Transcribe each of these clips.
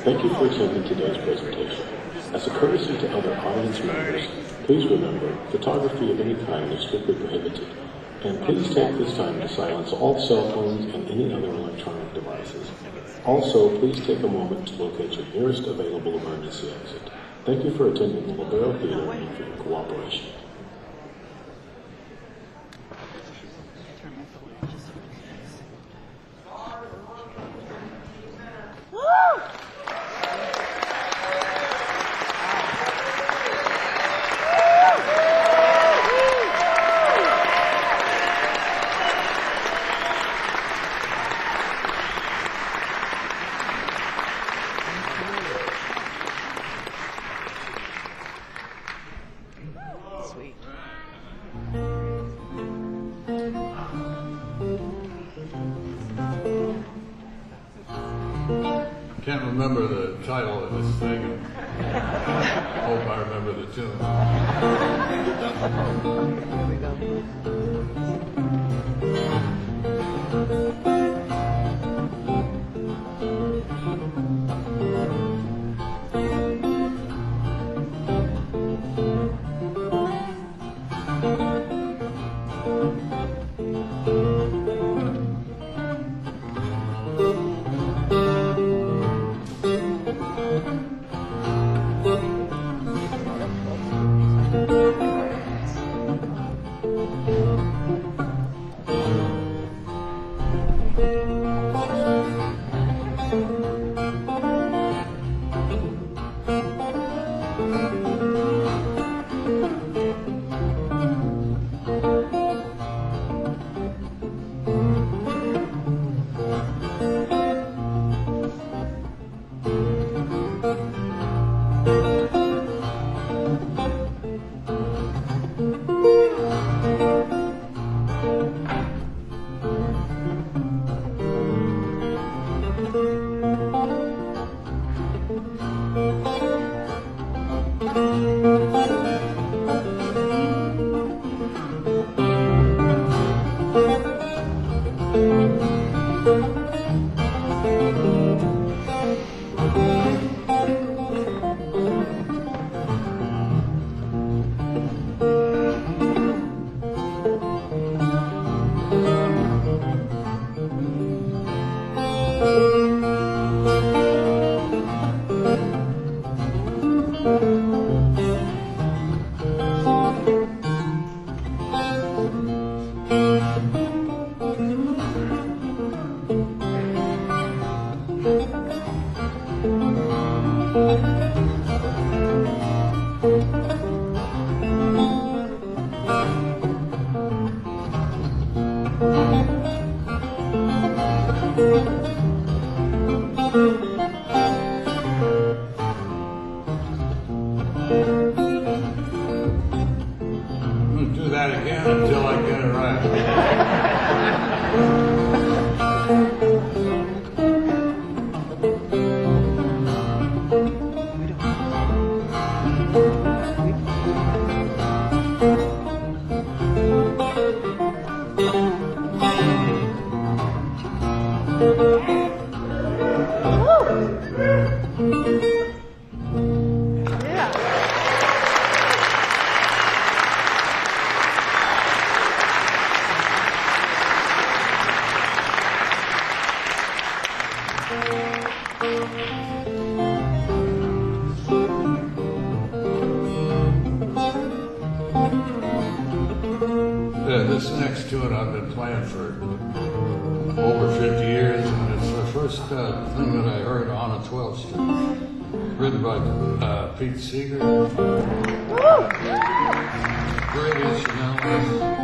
Thank you for attending today's presentation. As a courtesy to other audience members, please remember, photography of any kind is strictly prohibited. And please take this time to silence all cell phones and any other electronic devices. Also, please take a moment to locate your nearest available emergency exit. Thank you for attending the Lobero Theater and for your cooperation. Can't remember the title of this thing. Hope I remember the tune. Here we go. Do that again until I get it right. This next tune I've been playing for over 50 years, and it's the first thing that I heard on a 12 string, written by Pete Seeger. Great instrumentalist.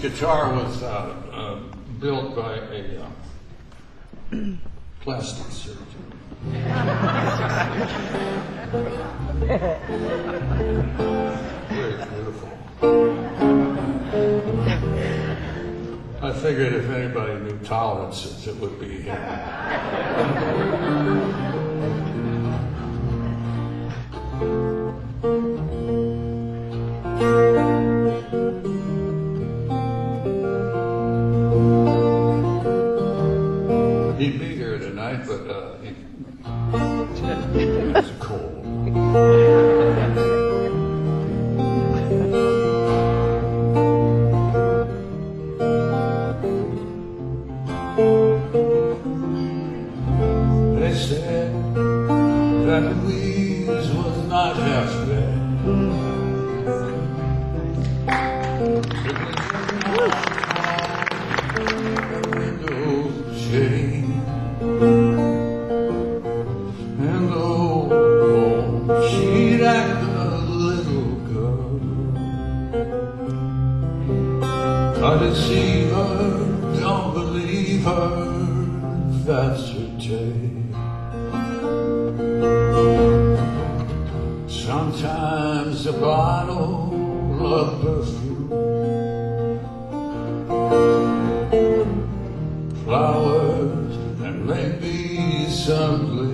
guitar was built by a plastic surgeon. Very beautiful. I figured if anybody knew tolerances, it would be him. He'd be here tonight, but it's cold. They said that Louise was not half bad. And oh, she'd act a little girl. Try to see her, don't believe her, that's her tale. Sometimes a bottle of perfume, flowers, and maybe some glee.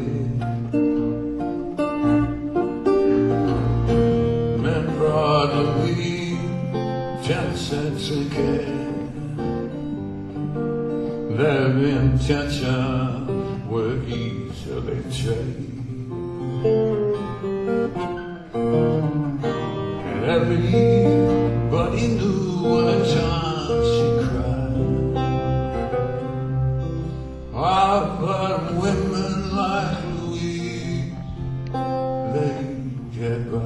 Men brought Louise 10 cents a can. Their intentions were easily changed. And everybody knew what time she cried. But women like Louise, they get by.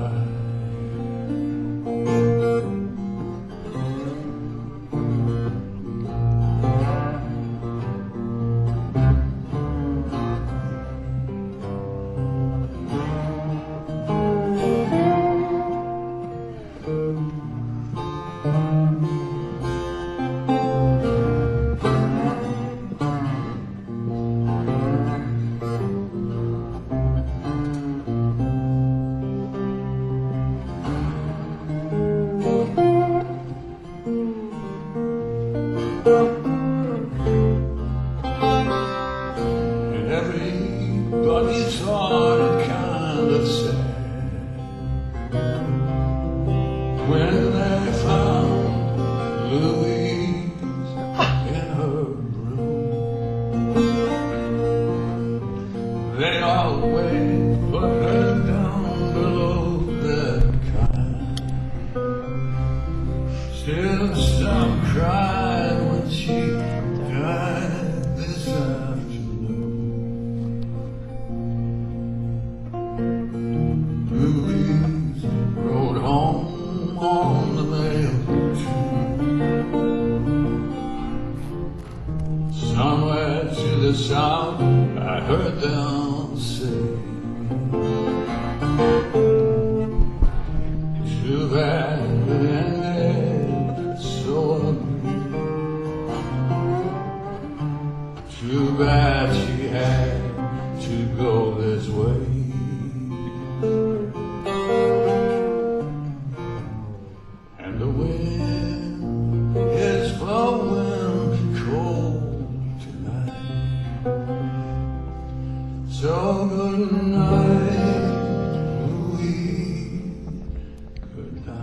And everybody thought it kind of sad when they found Louise in her room. They always put her down below their kind. Still some cried when she died this afternoon. Louise rode home on the mail train. Somewhere to the south, I heard them say, too bad it ended so ugly. Too bad she had to go this way. And the wind is blowing cold tonight. So good night, Louise, good night.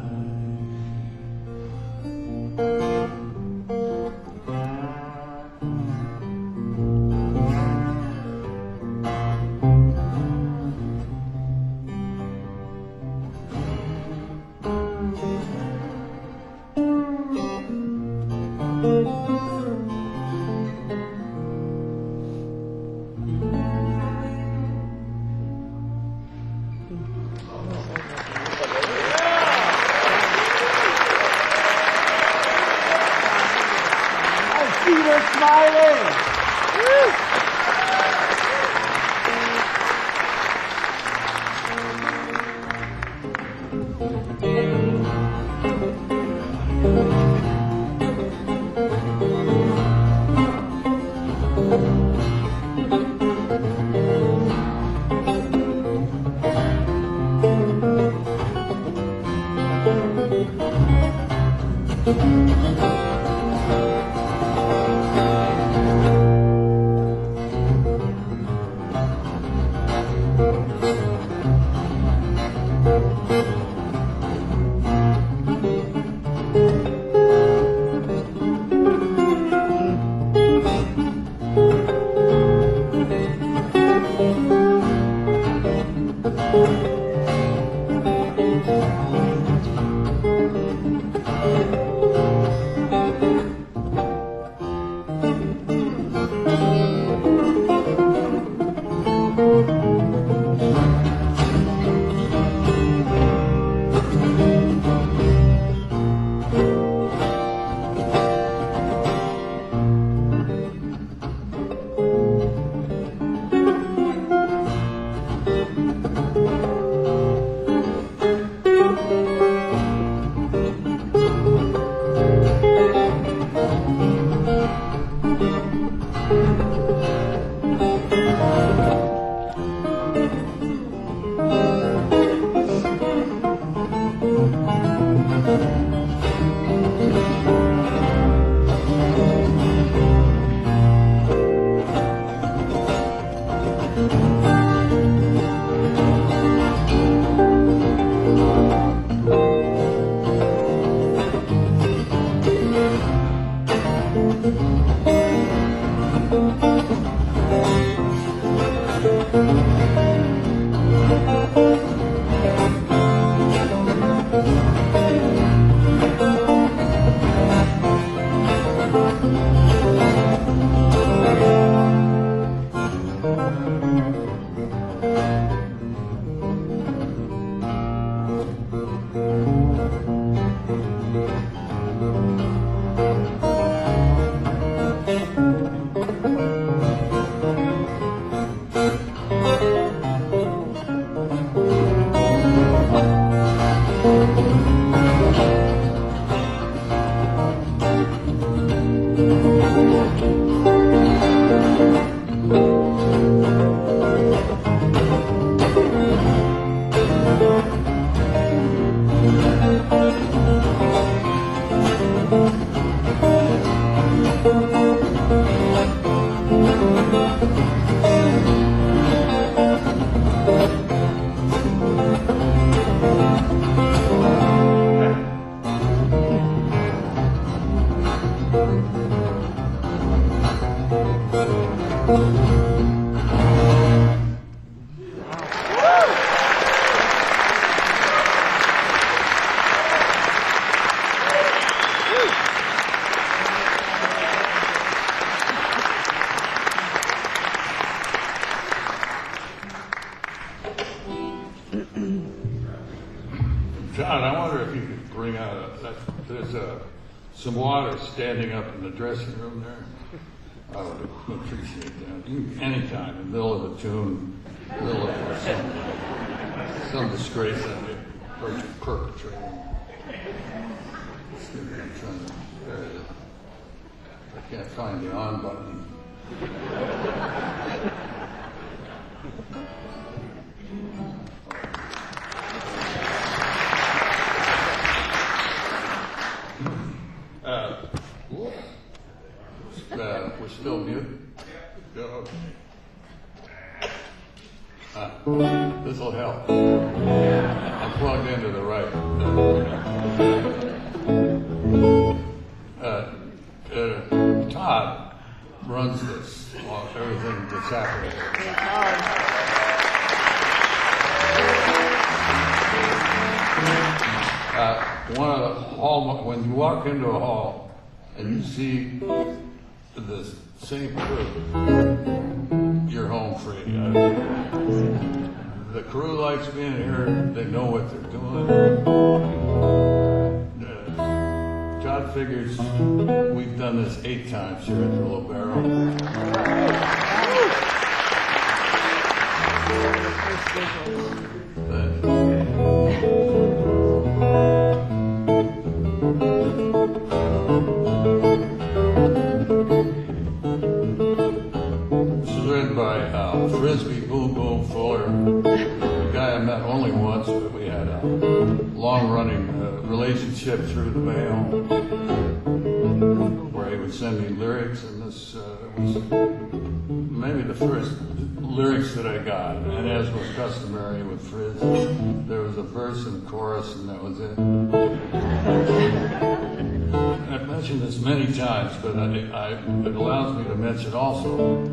John, I wonder if you could bring out there's some water standing up in the dressing room there. I would appreciate that. Anytime, in the middle of a tune, middle of some disgrace that they're perpetrating. I'm trying to, there it is. I can't find the on button. We're still mute. This will help. I'm plugged into the right. Todd runs this, everything that's happening. One of the hall, when you walk into a hall and you see the same crew, you're home free. The crew likes being here. They know what they're doing. Todd figures we've done this 8 times here at the Lobero. Frizz, Boom Boom Fuller, a guy I met only once, but we had a long-running relationship through the mail. would send me lyrics, and this was maybe the first lyrics that I got. And as was customary with Frizz, there was a verse and chorus, and that was it. I've mentioned this many times, but it allows me to mention also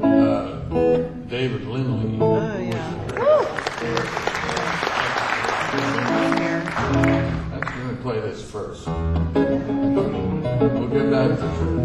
David Lindley. Oh, yeah. Let me play this first. We'll get back to Frizz.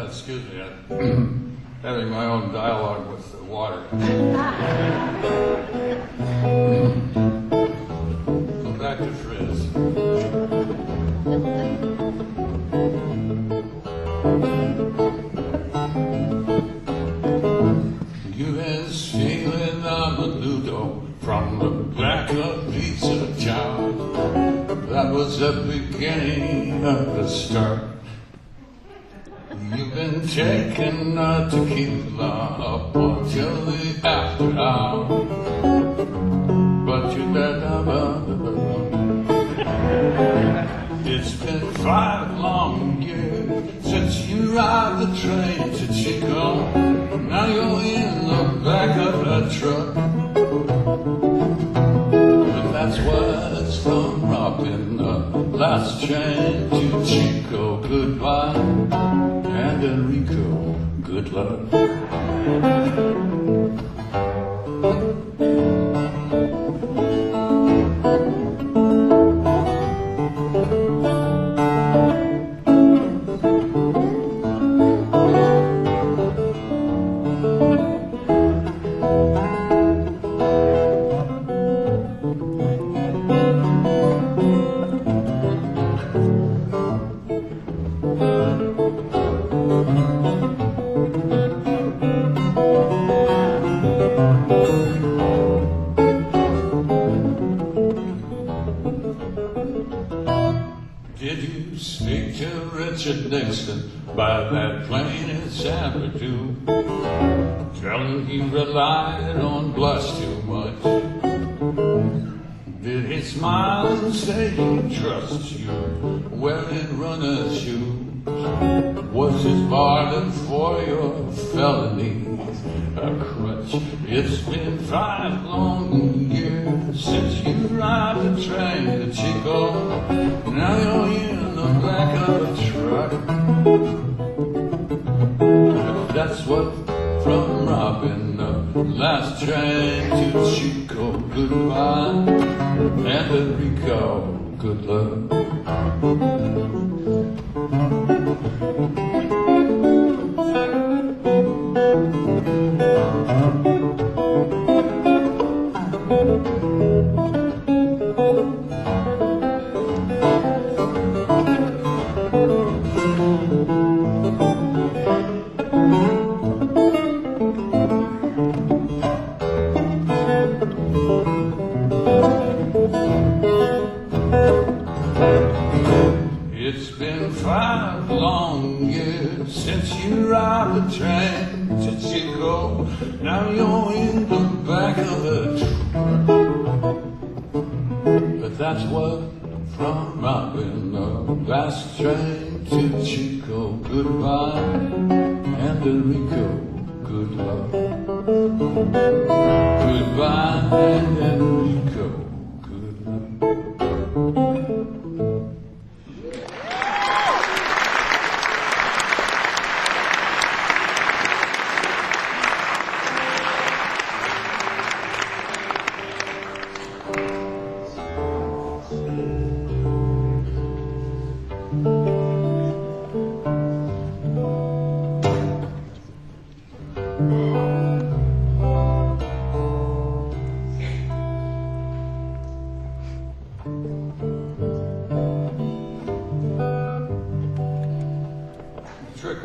Excuse me, I'm having my own dialogue with the water. So back to Frizz. You been stealing on the Ludo from the back of Pizza Town. That was the beginning of the start. You've been taking a tequila up until the after hour, but you it's been 5 long years since you ride the train to Chico. Now you're in the back of a truck, but that's what's from robbing the last train to Chico. Goodbye, and Enrico, good luck. Nixon by that plane in Sabatoo. Telling he relied on blush too much. Did he smile and say he trusts you? Wearing runner shoes. Was his pardon for your felonies a crutch? It's been 5 long years since you arrived the train to Chico. Now you're in the back of a truck. That's what from robbing the last train to Chico. Goodbye, and Enrico, good luck. It's been 5 long years since you robbed the train to Chico. Now you're in the back of a truck. But that's what from robbing the last train to Chico. Goodbye, and Enrico, good luck. Goodbye, and Enrico, good luck.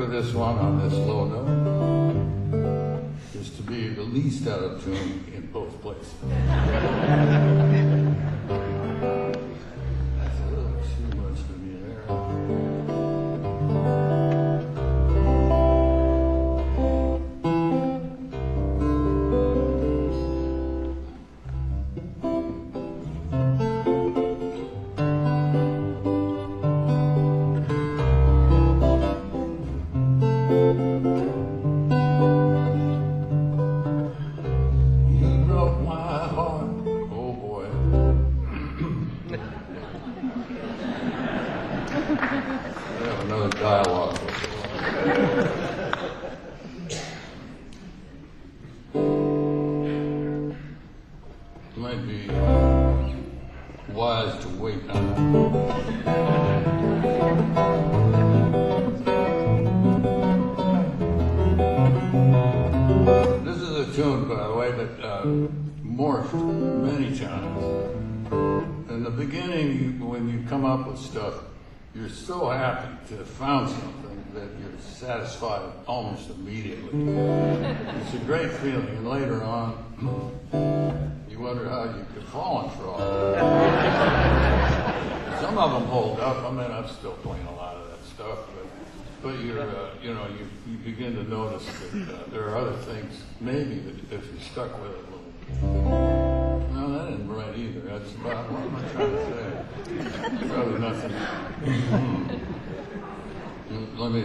This one on this low note is to be the least out of tune in both places. That's a little too much for me there. Stuff, you're so happy to have found something that you're satisfied almost immediately. It's a great feeling, and later on, you wonder how you could fall for all that. Some of them hold up. I mean, I'm still playing a lot of that stuff, but you're, you begin to notice that there are other things, maybe, that if you're stuck with it a little. No, that isn't right either. That's about, what am I trying to say? Probably nothing. Let me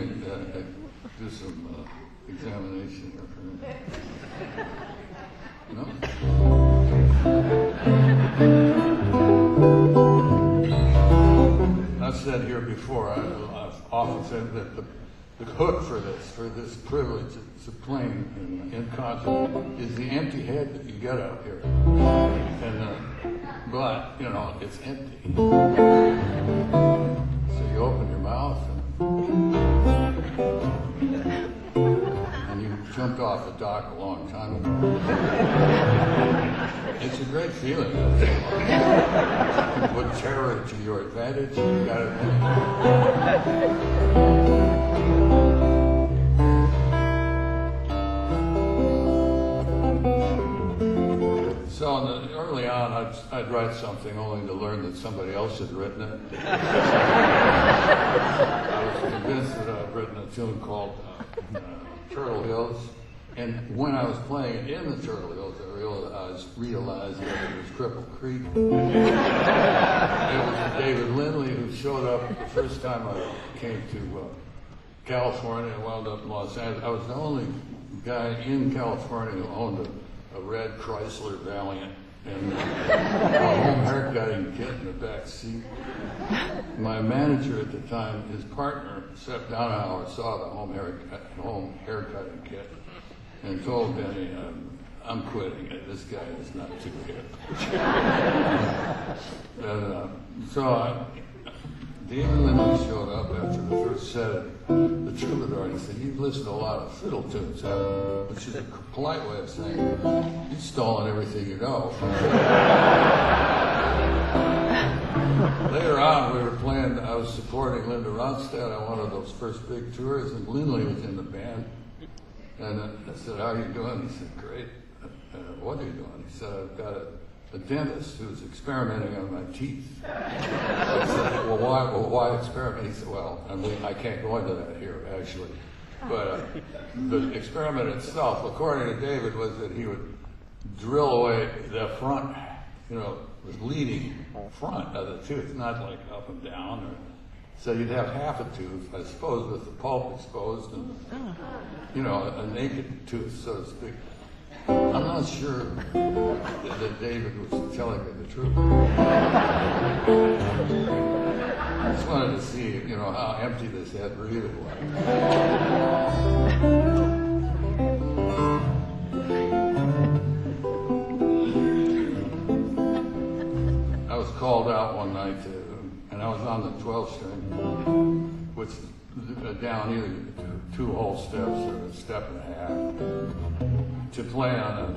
do some examination here for a minute. No? I've said here before, I've often said that the hook for this privilege to playing in concert is the empty head that you get out here. And but it's empty. So you open your mouth and you jumped off the dock a long time ago. It's a great feeling. Put terror to your advantage. You got it. So so early on, I'd write something only to learn that somebody else had written it. I was convinced that I'd written a tune called Turtle Hills, and when I was playing it in the Turtle Hills, I realized that it was Cripple Creek. It was David Lindley who showed up the first time I came to California and wound up in Los Angeles. I was the only guy in California who owned a red Chrysler Valiant and a home haircutting kit in the back seat. My manager at the time, his partner, sat down an hour, saw the home haircutting kit, and told Benny, I'm quitting it. This guy is not too hip. David Lindley showed up after the first set of the Troubadour, and he said, "You've listened to a lot of fiddle tunes, which is a polite way of saying you've stolen everything you know." Later on, we were playing, I was supporting Linda Ronstadt on one of those first big tours, and Lindley was in the band. And I said, "How are you doing?" He said, "Great." "What are you doing?" He said, "I've got a dentist who's experimenting on my teeth." I said, well, why experiment? He said, "Well, I can't go into that here, actually. But the experiment itself, according to David, was that he would drill away the front, the leading front of the tooth, not like up and down. So you'd have half a tooth, I suppose, with the pulp exposed and, a naked tooth, so to speak. I'm not sure that David was telling me the truth. I just wanted to see, how empty this head really was. I was called out one night and I was on the 12 string, which is down either 2 whole steps or a step and a half, to play on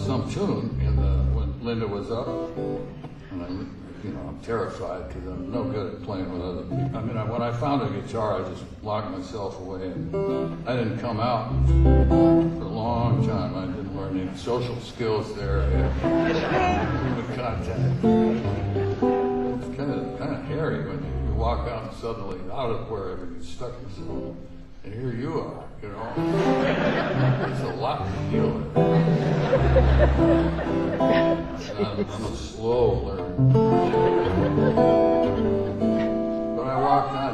some tune when Linda was up, and I'm terrified because I'm no good at playing with other people. When I found a guitar, I just locked myself away, and I didn't come out for a long time. I didn't learn any social skills there. I had human contact. It's kind of hairy when you walk out and suddenly, out of wherever you stuck yourself, and here you are, It's a lot to deal with. I'm a slow learner. But I walked on,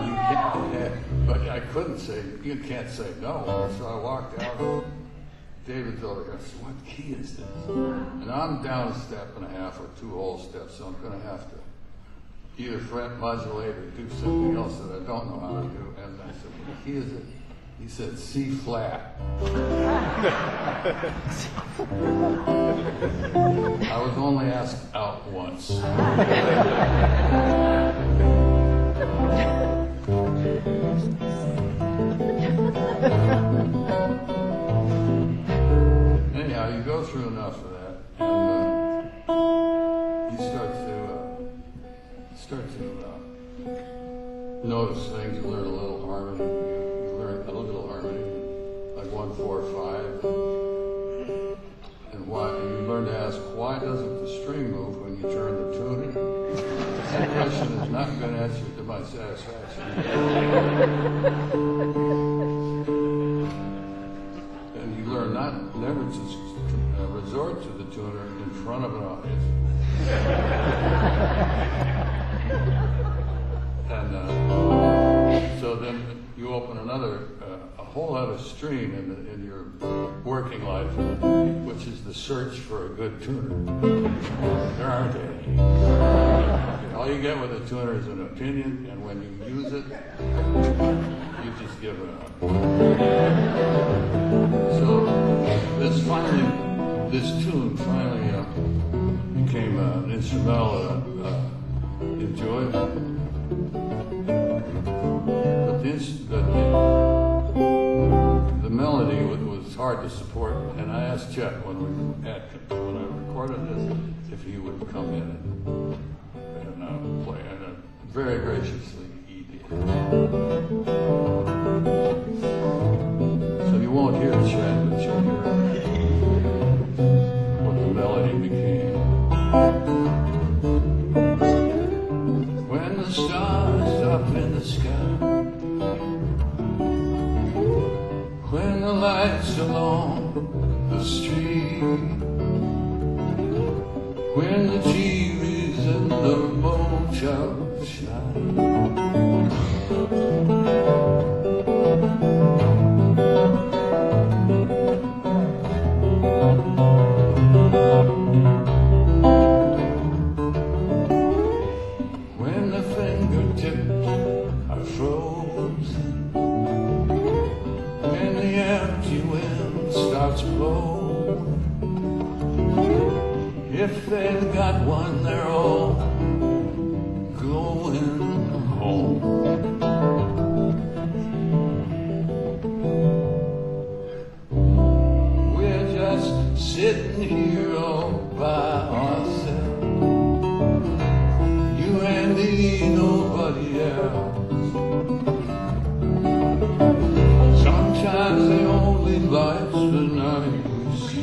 but I couldn't say, you can't say no. So I walked out, David's over here, so what key is this? And I'm down a step and a half or 2 whole steps, so I'm going to have to either fret modulate or do something else that I don't know how to do. And I said, what key is it? He said, C flat. I was only asked out once. Anyhow, you go through enough of that, and you start to notice things. You learn a little harmony. A little harmony, like 1, 4, 5, and you learn to ask, why doesn't the string move when you turn the tuner? That question is not going to answer to my satisfaction. And you learn never to resort to the tuner in front of an audience. And so then you open a whole other stream in your working life, which is the search for a good tuner. There aren't any. All you get with a tuner is an opinion, and when you use it, you just give it up. So this tune finally became an instrumental that I enjoyed. The melody was hard to support, and I asked Chet when I recorded this if he would come in and play, and very graciously he did. So you won't hear Chet, but you'll hear when the TVs in the motel shine. When the fingertips are frozen, when the empty wind starts blowing, if they've got one, they're all going home. We're just sitting here all by ourselves, you and me, nobody else. Sometimes the only lights the night we see.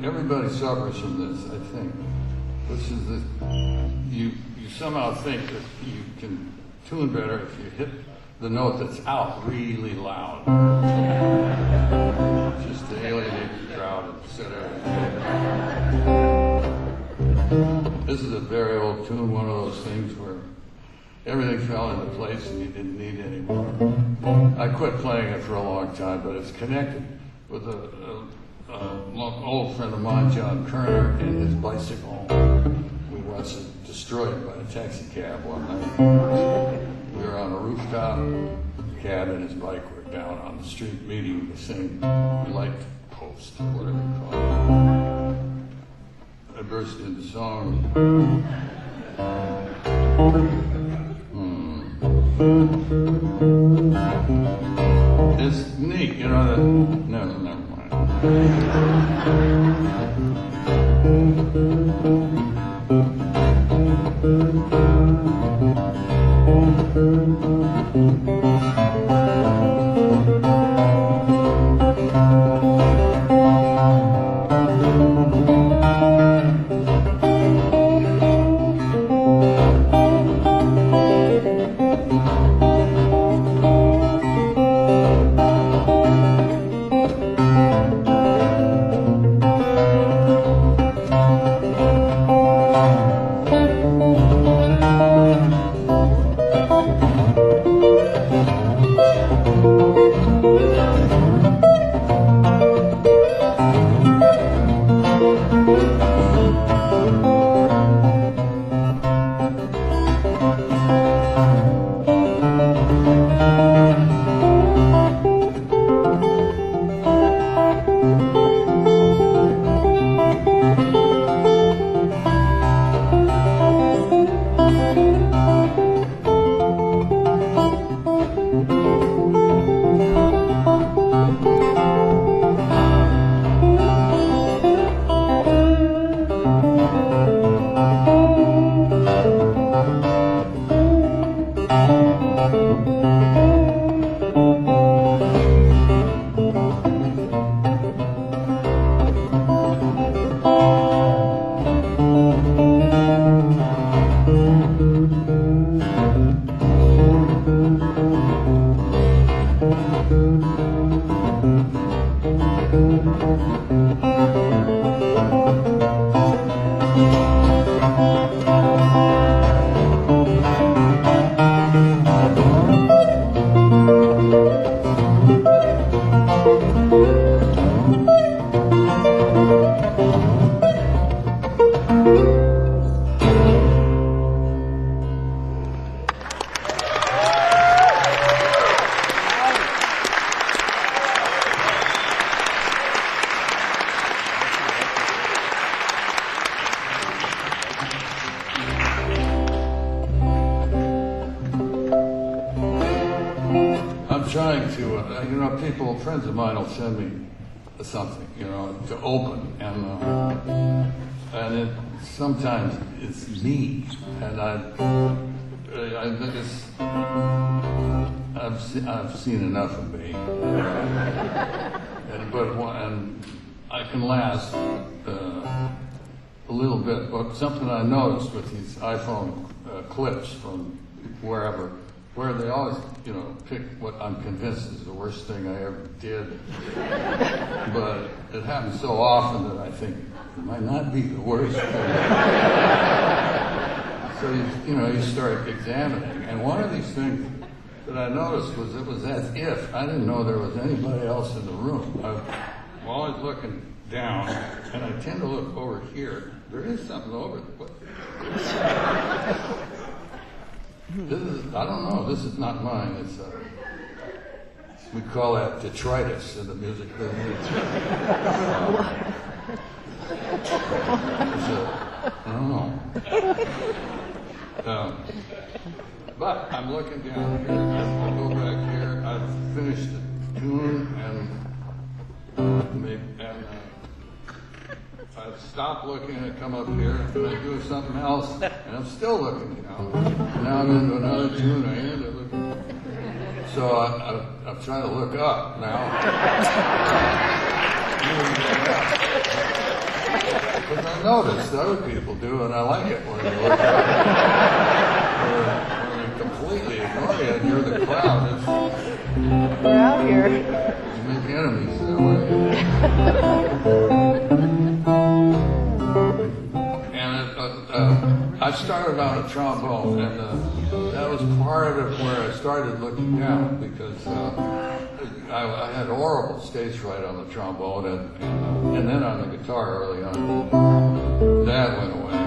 Everybody suffers from this, I think. This is the, you somehow think that you can tune better if you hit the note that's out really loud. Just to alienate the crowd and set everything. This is a very old tune, one of those things where everything fell into place and you didn't need any more. I quit playing it for a long time, but it's connected with an old friend of mine, John Kerner, and his bicycle. We once destroyed by a taxi cab one night. We were on a rooftop, the cab and his bike were down on the street meeting the same light post, or whatever you call it. I burst into song. It's neat, you know, that, never mind. trying to, you know, friends of mine will send me something, you know, to open, and sometimes it's me, and I've seen enough of me, and I can last a little bit. But something I noticed with these iPhone clips from wherever, where they always, you know, pick what I'm convinced is the worst thing I ever did. But it happens so often that I think it might not be the worst thing. So you start examining. And one of these things that I noticed was it was as if I didn't know there was anybody else in the room. I'm always looking down, and I tend to look over here. There is something over there. I don't know, this is not mine. It's we call that detritus in the music business. I don't know. But I'm looking down here, I'll go back here, I've finished the tune, and I stop looking and come up here, and I do something else, and I'm still looking down. Now I'm into another tune, I end up looking. So I'm trying to look up now. Because I notice that other people do, and I like it when they look up. When they completely ignore you, and you're the crowd. We're out here. You make enemies that way. I started on a trombone, and that was part of where I started looking down, because I had horrible stage fright on the trombone, and then on the guitar early on. That went away.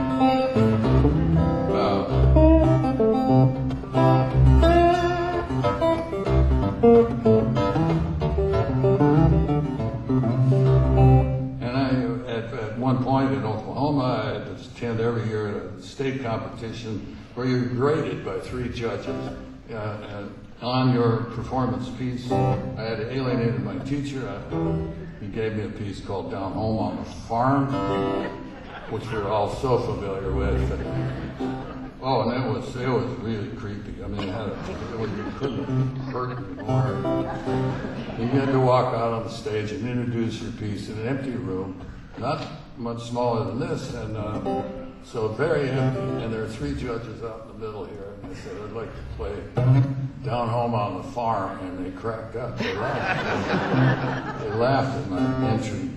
At one point in Oklahoma, I had to attend every year at a state competition where you're graded by 3 judges. And on your performance piece, I had alienated my teacher. He gave me a piece called Down Home on the Farm, which we're all so familiar with. Oh, and it was really creepy. I mean, you couldn't hurt it anymore. You had to walk out on the stage and introduce your piece in an empty room, not much smaller than this, and so very empty. And there are 3 judges out in the middle here, and I said, I'd like to play Down Home on the Farm, and they cracked up. They laughed. They laughed at my entry.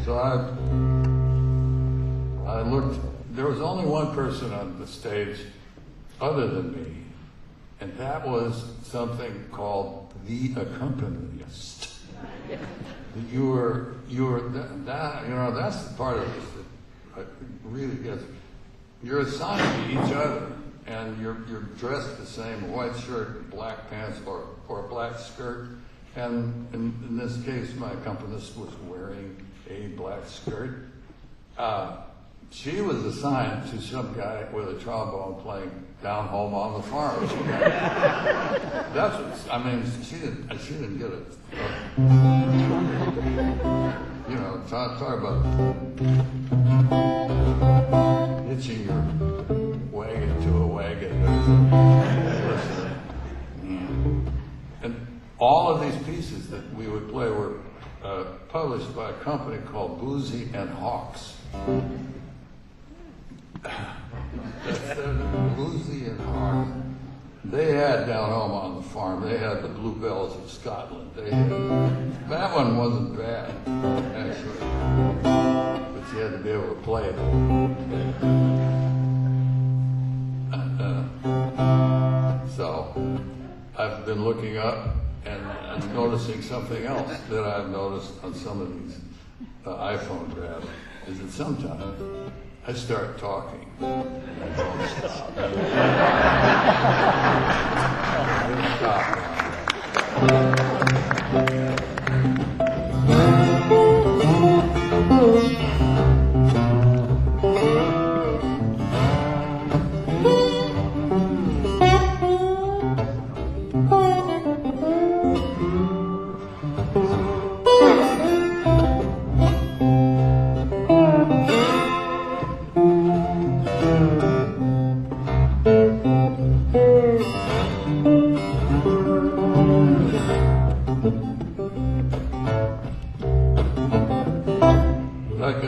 So I looked. There was only one person on the stage other than me, and that was something called the accompanist. You were that, you know, that's the part of this that really gets. You're assigned to each other, and you're dressed the same, white shirt, black pants, or a black skirt. And in this case, my accompanist was wearing a black skirt. She was assigned to some guy with a trombone playing Down Home on the Farm. That's what, I mean, she didn't get it. You know, talk about hitching your wagon to a wagon. And all of these pieces that we would play were published by a company called Boozy and Hawks. Boozy and Hawks. They had Down Home on the Farm. They had the Bluebells of Scotland. That one wasn't bad, actually. But you had to be able to play it. So I've been looking up and noticing something else that I've noticed on some of these iPhone grabs, is that sometimes I start talking and I don't stop.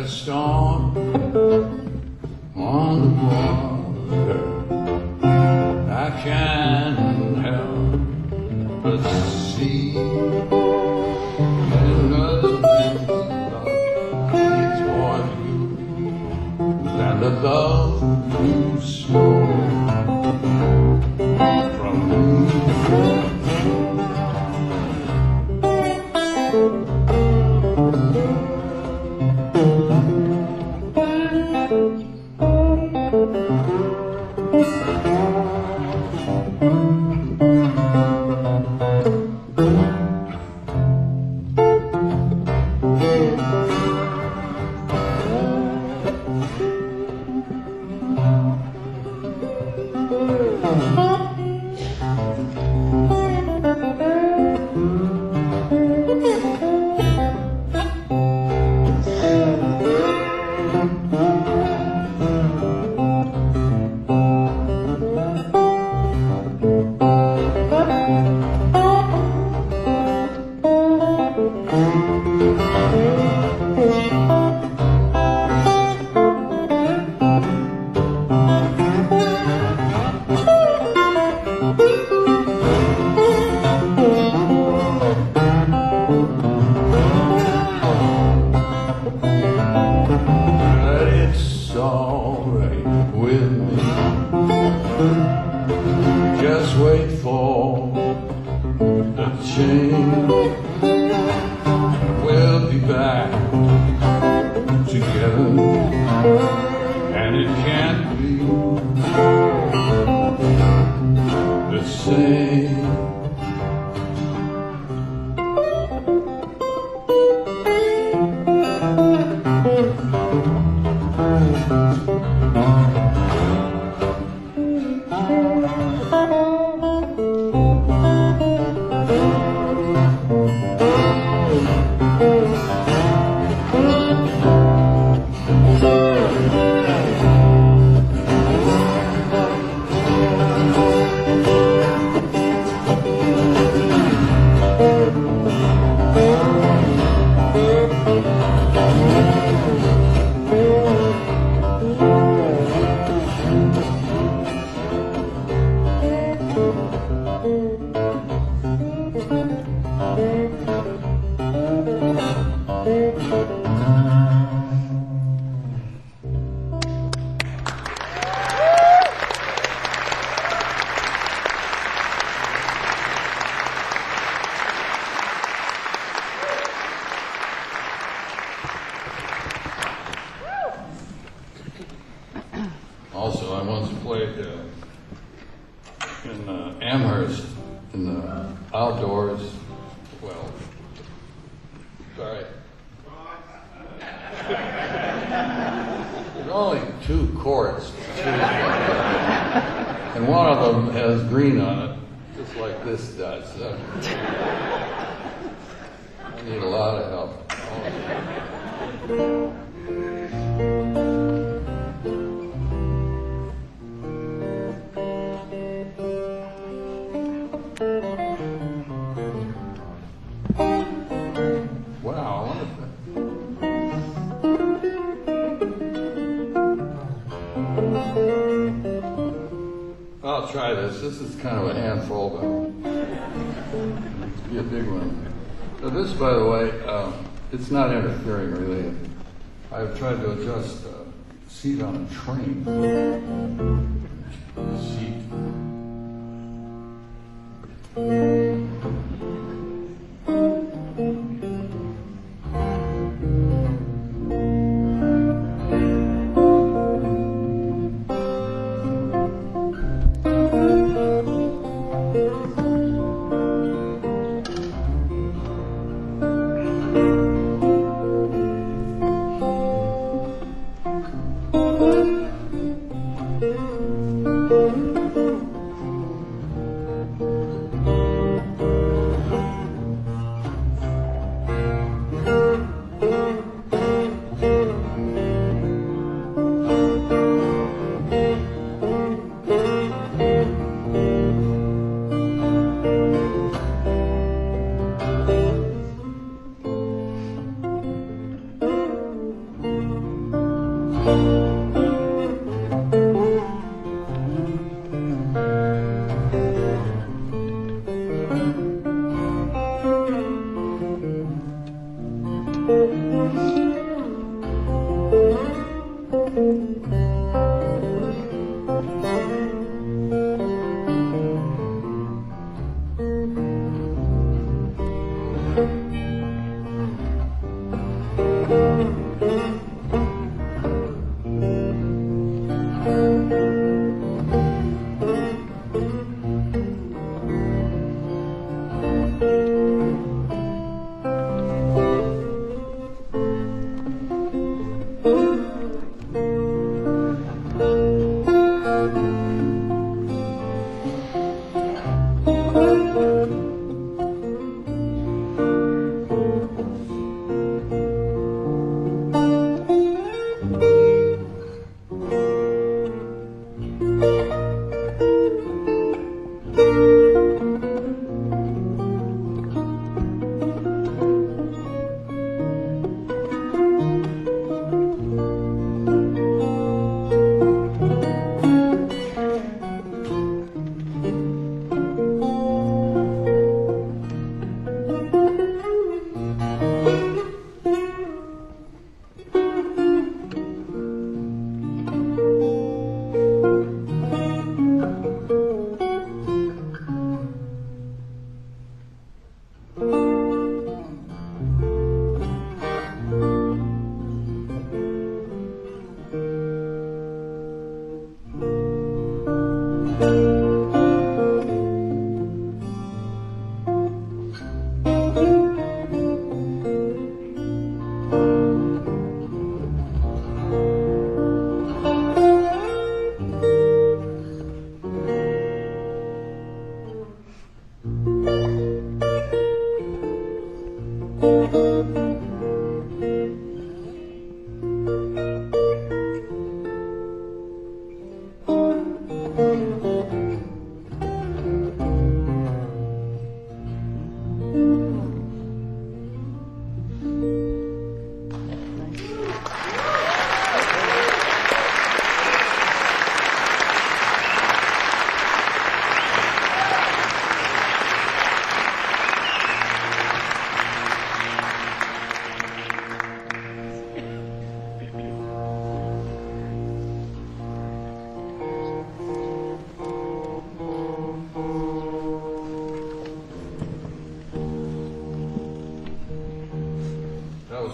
a storm on the water. I can't help but see another man's love is more to you than the love you stole from me. Also, I once played in Amherst in the outdoors. Well, sorry. There's only 2 courts, and one of them has green on it, just like this does. So I need a lot of help. I'll try this. This is kind of a handful, but it's be a big one. So this, by the way, it's not interfering really. I've tried to adjust the seat on a train. Seat.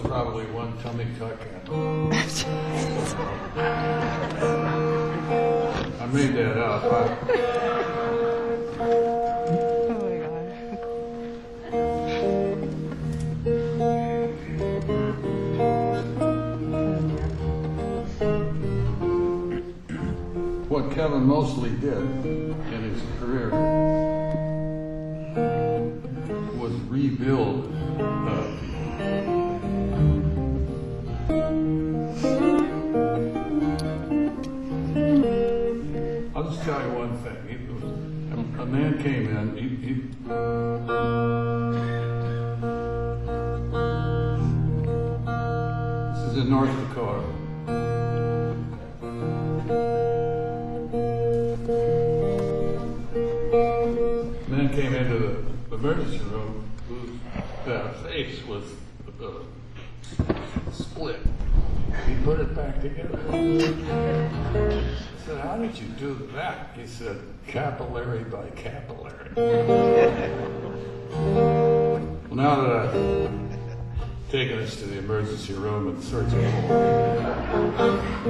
Probably one tummy tuck in. I made that up. Oh my god. What Kevin mostly did in his career was rebuild I'll just tell you one thing. A man came in, this is in North Dakota. A man came into the emergency room whose face was split. He put it back together. I said, how did you do that? He said, capillary by capillary. Well, now that I've taken us to the emergency room and searching for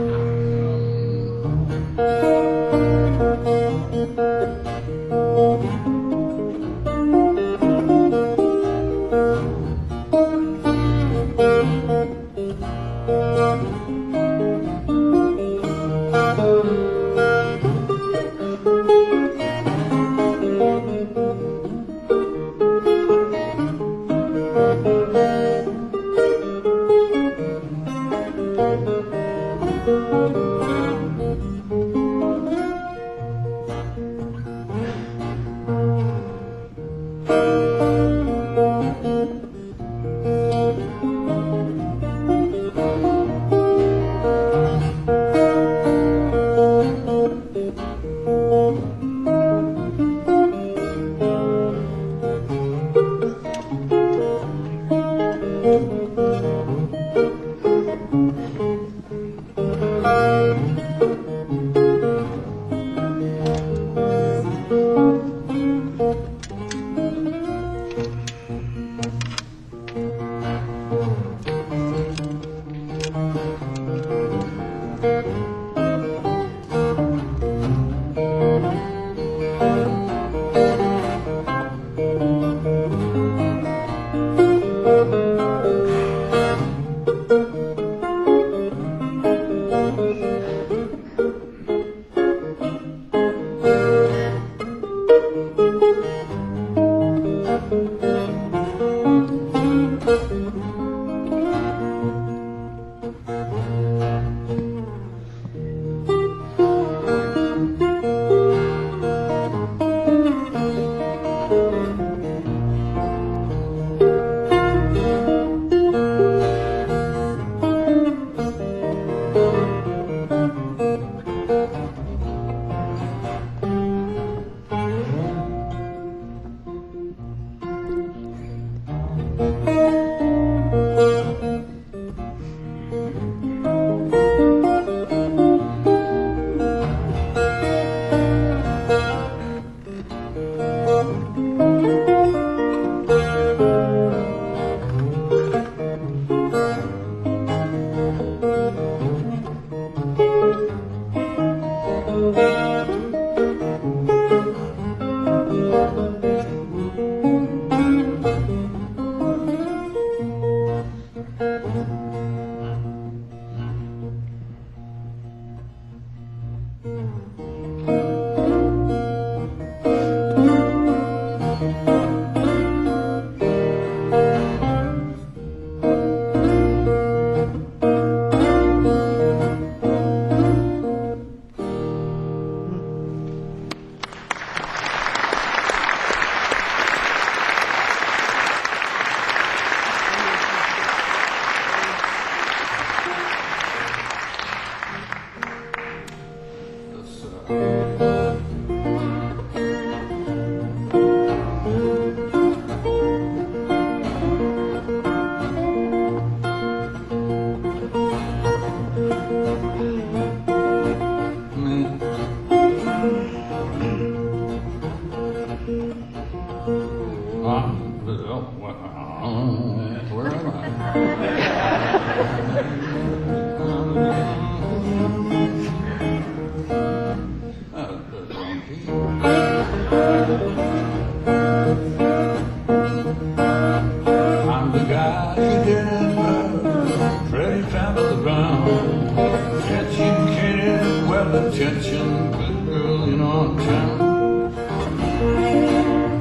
Attention, good girl in our town.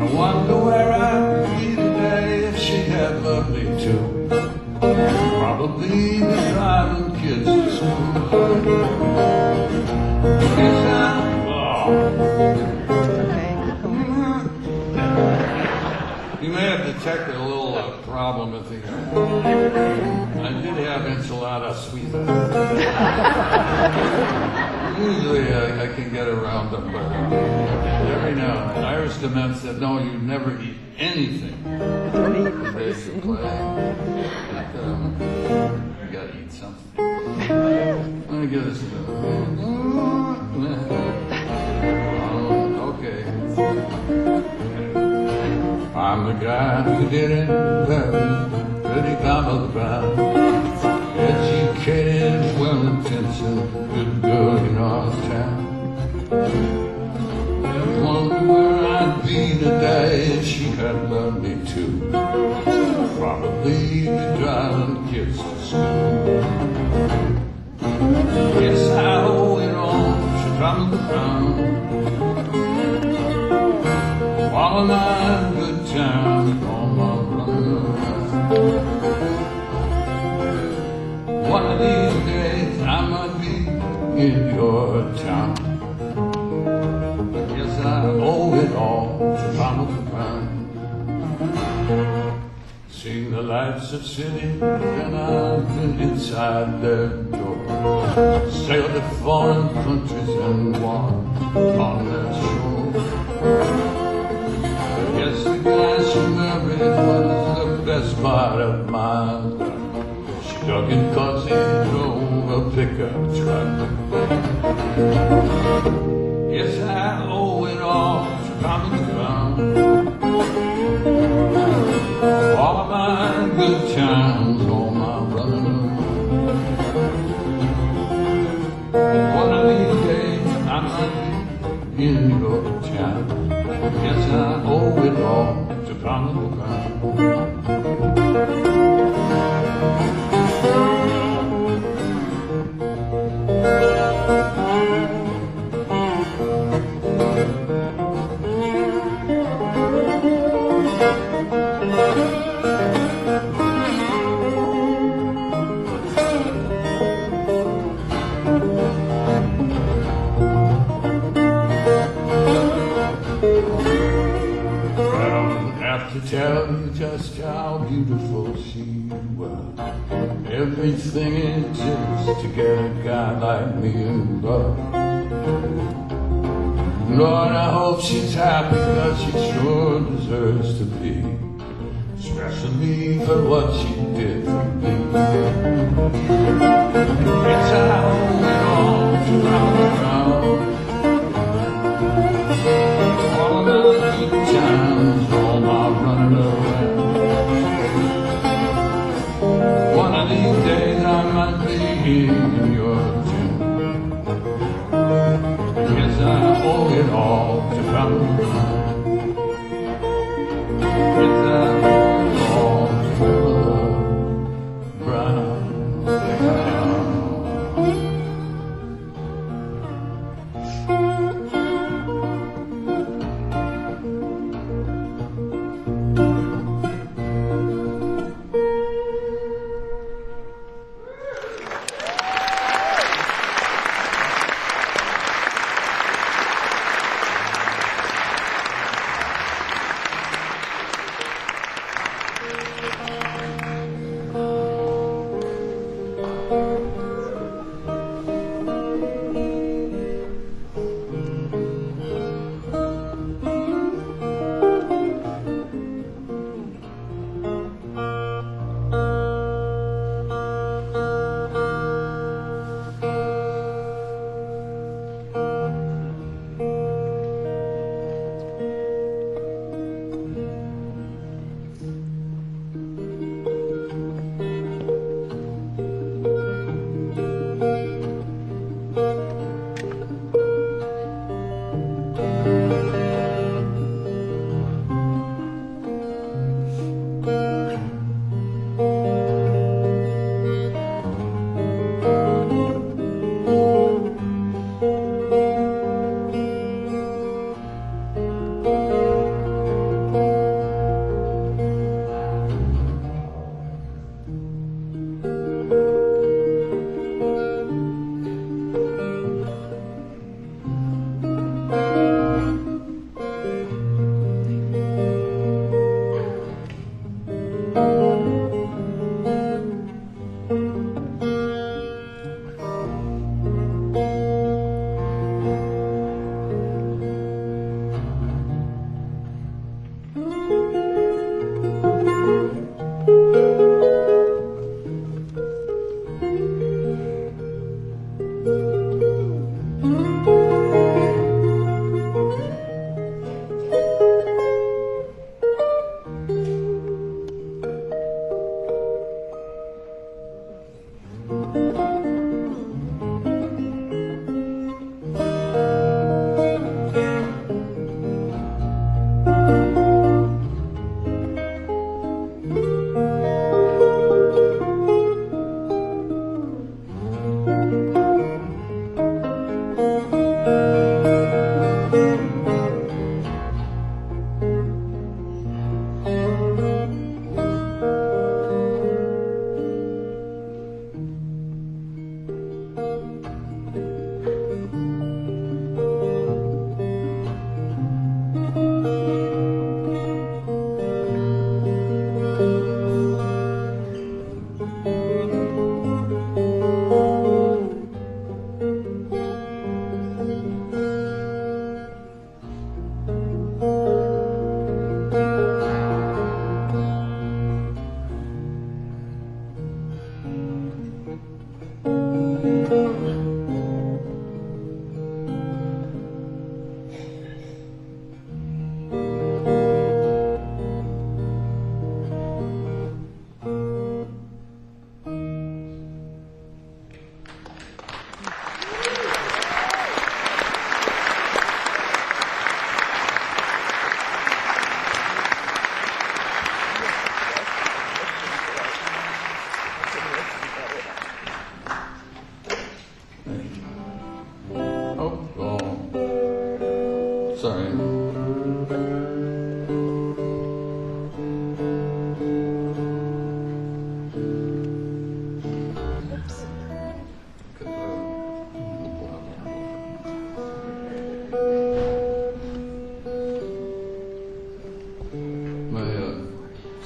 I wonder where I'd be today if she had loved me too. Probably be driving kids to school. Yes, you may have detected a little problem with the. I did have enchilada suiza. Usually I can get around them, but every now and then. Irish Dement said, no, you never eat anything. The day you play. You gotta eat something. Let me get this. Okay. I'm the guy who didn't love pretty Pamela Brown. Educated, well-intentioned, good girl in our town. I wonder where I'd be today if she had loved me too. Probably be driving kids to school. Yes, I owe it all to Pamela Brown. All of my good times, all my running around. One of these days I might be in your town. Yes, I owe it all to Pamela Brown. Seen the lights of city and I've been inside their door. Sailed to foreign countries and walked on their shore. But yes, the guy she married was the best part of my life. Dug it 'cause he drove a pickup truck. Yes, I owe it all to Pamela Brown. All of my good times, all my running around. One of these days I might be in your town. Yes, I owe it all to Pamela Brown. you just how beautiful she was. Everything it takes to get a guy like me in love. Lord, I hope she's happy, cause she sure deserves to be, especially for what she did for me. It's how we all round and round. All my good times, all my running around. One of these days I might be in your tune. Yes, I owe it all to Pamela. Yes, I owe it all to Pamela Brown.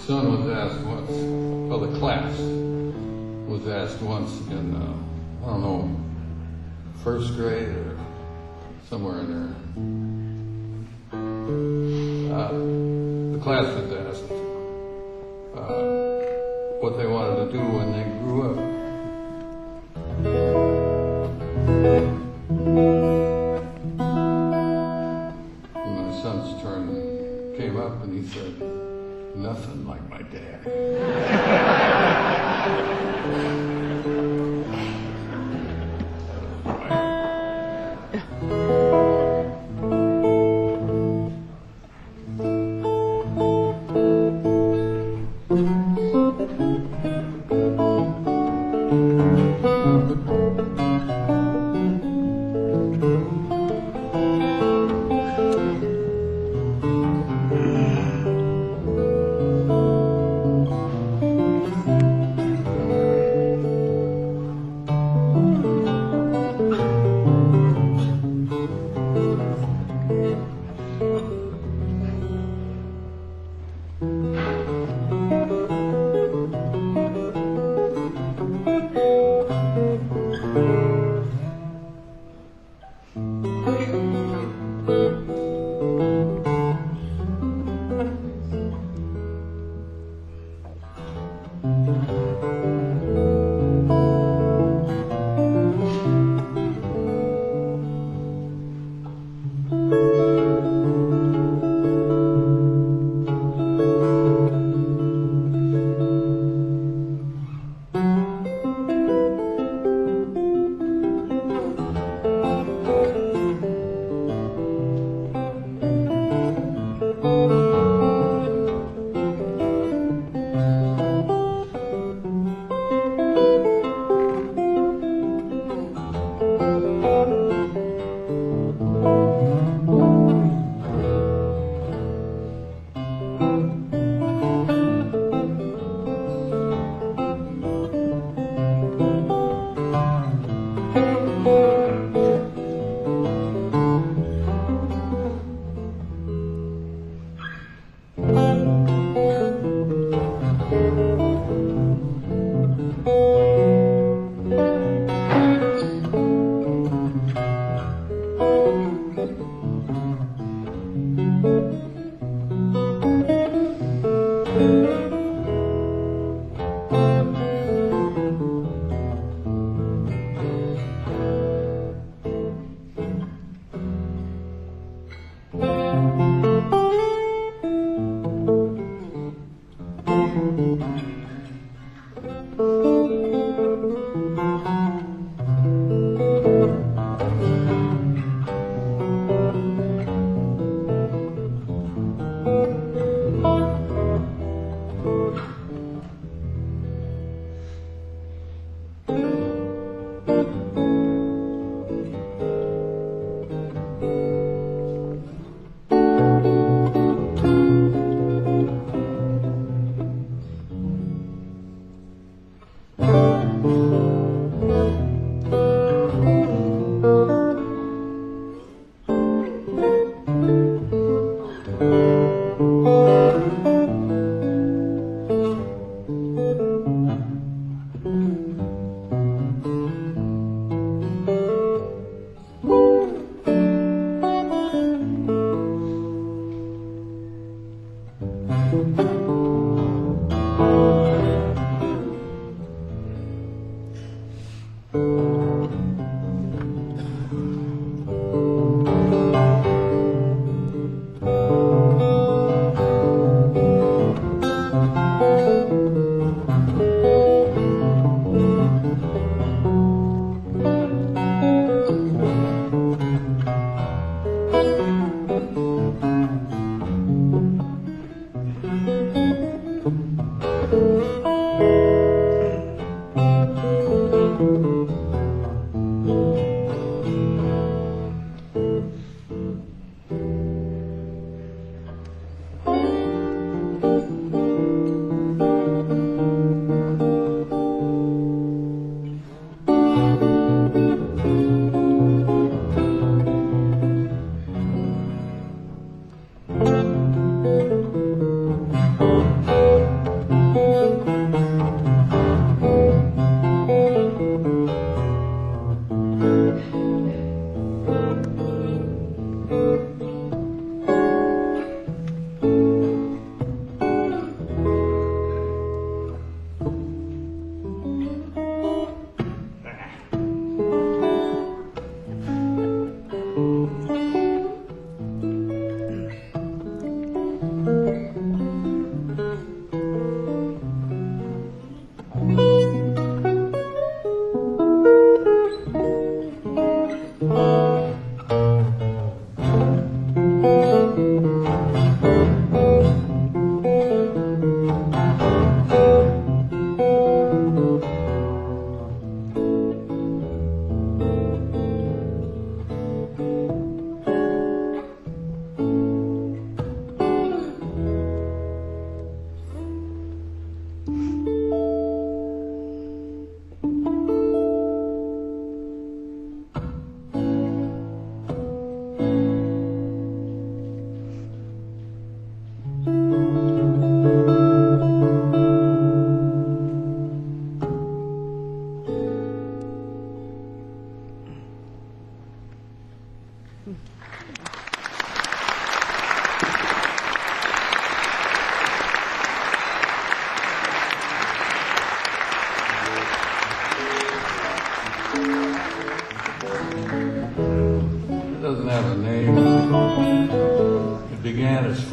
son was asked once, well, the class was asked once in, I don't know, first grade or somewhere in there. The class was asked what they wanted to do when they grew up. And my son's turn came up and he said, nothing like my dad.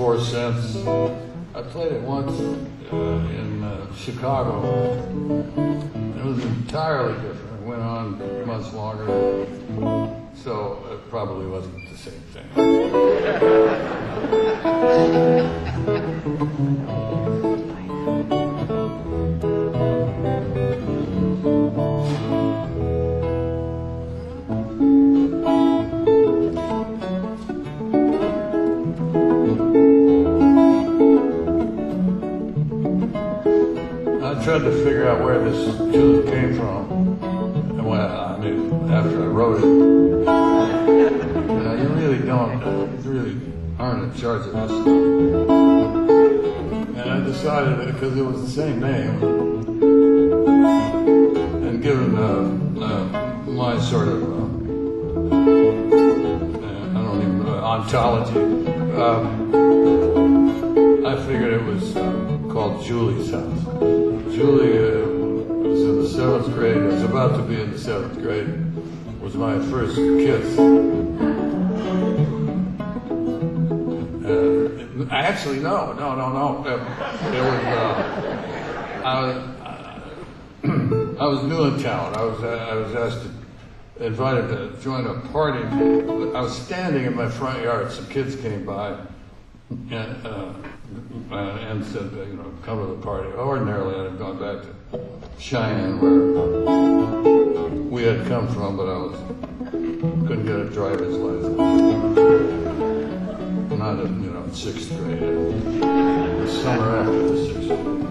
4 cents. I played it once in Chicago. It was entirely different. It went on much longer, so it probably wasn't the same thing. I tried to figure out where this tune came from, and when after I wrote it, you really aren't in charge of this stuff. And I decided that because it was the same name, and given my sort of, I don't even know, ontology, I figured it was called Julie's House. Julie was in the 7th grade. I was about to be in the 7th grade. It was my first kiss. Actually, no. It was, I was new in town. I was invited to join a party. I was standing in my front yard. Some kids came by and said, come to the party. Ordinarily, I'd have gone back to Cheyenne, where we had come from, but I couldn't get a driver's license. Not in 6th grade. The summer after the 6th grade,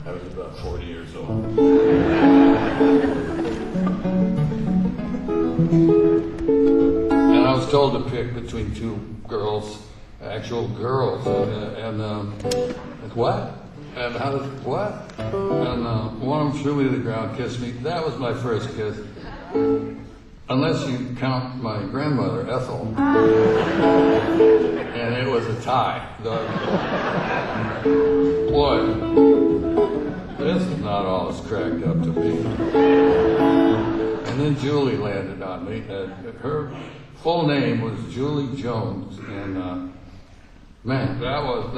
I was about 40 years old. And I was told to pick between 2 girls. Actual girls, and what? And how did what? And one of them threw me to the ground, kissed me. That was my first kiss, unless you count my grandmother, Ethel, and it was a tie. Boy, this is not all it's cracked up to be. And then Julie landed on me. Her full name was Julie Jones, and man, that was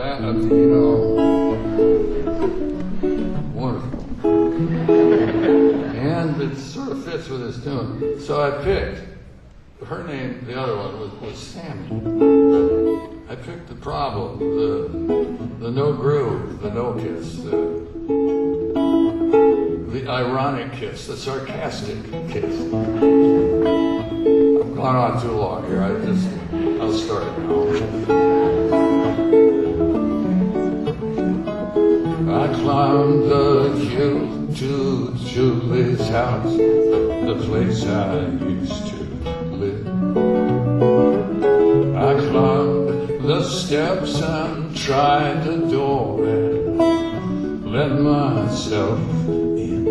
wonderful. And it sort of fits with this tune. So I picked her name. The other one was Sammy. I picked the problem, the no groove, the no kiss, the ironic kiss, the sarcastic kiss. I've gone on too long here. I'll start now. I climbed the hill to Julie's house, the place I used to live. I climbed the steps and tried the door and let myself in.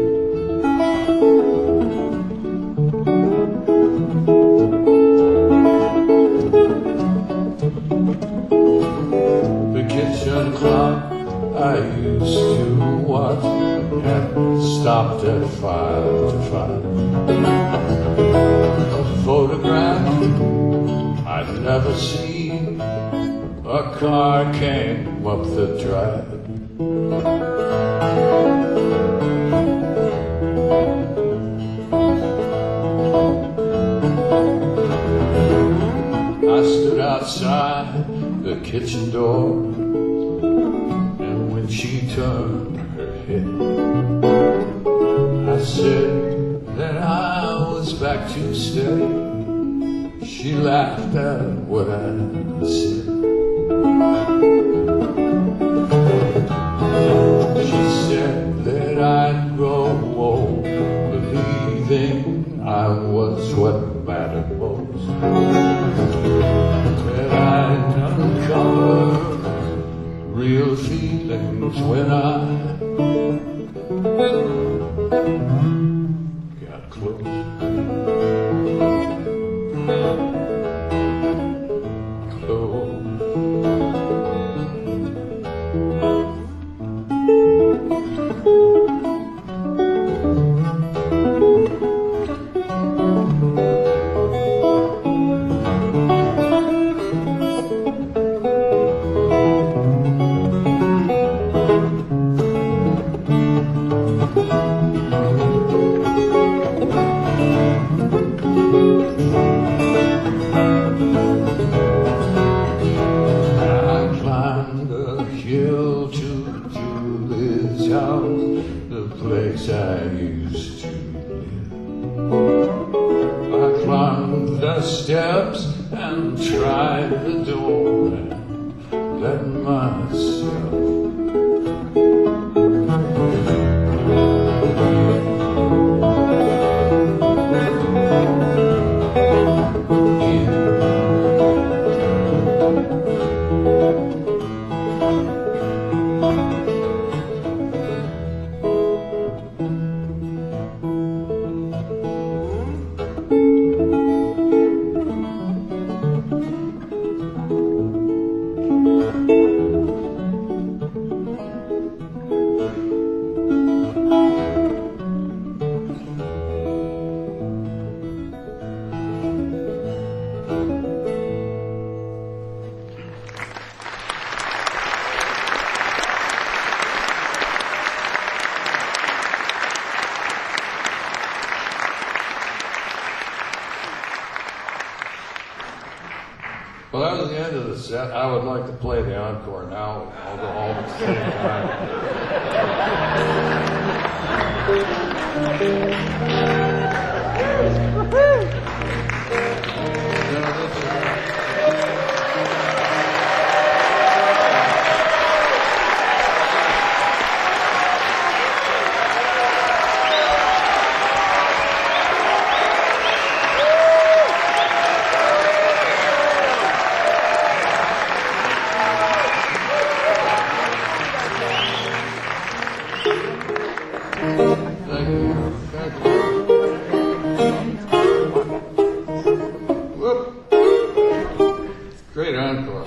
The kitchen clock I used to watch had stopped at 5 to 5. A photograph I'd never seen. A car came up the drive. I stood outside the kitchen door, and when she turned her head, I said that I was back to stay. She laughed at what I said. She said that I'd grow old, believing I was what mattered most. That I'd uncover real feelings when I got close. house, the place I used to live. I climbed the steps and tried the door and let myself Well, that was the end of the set. I would like to play the encore now. I'll go home at the same Great encore.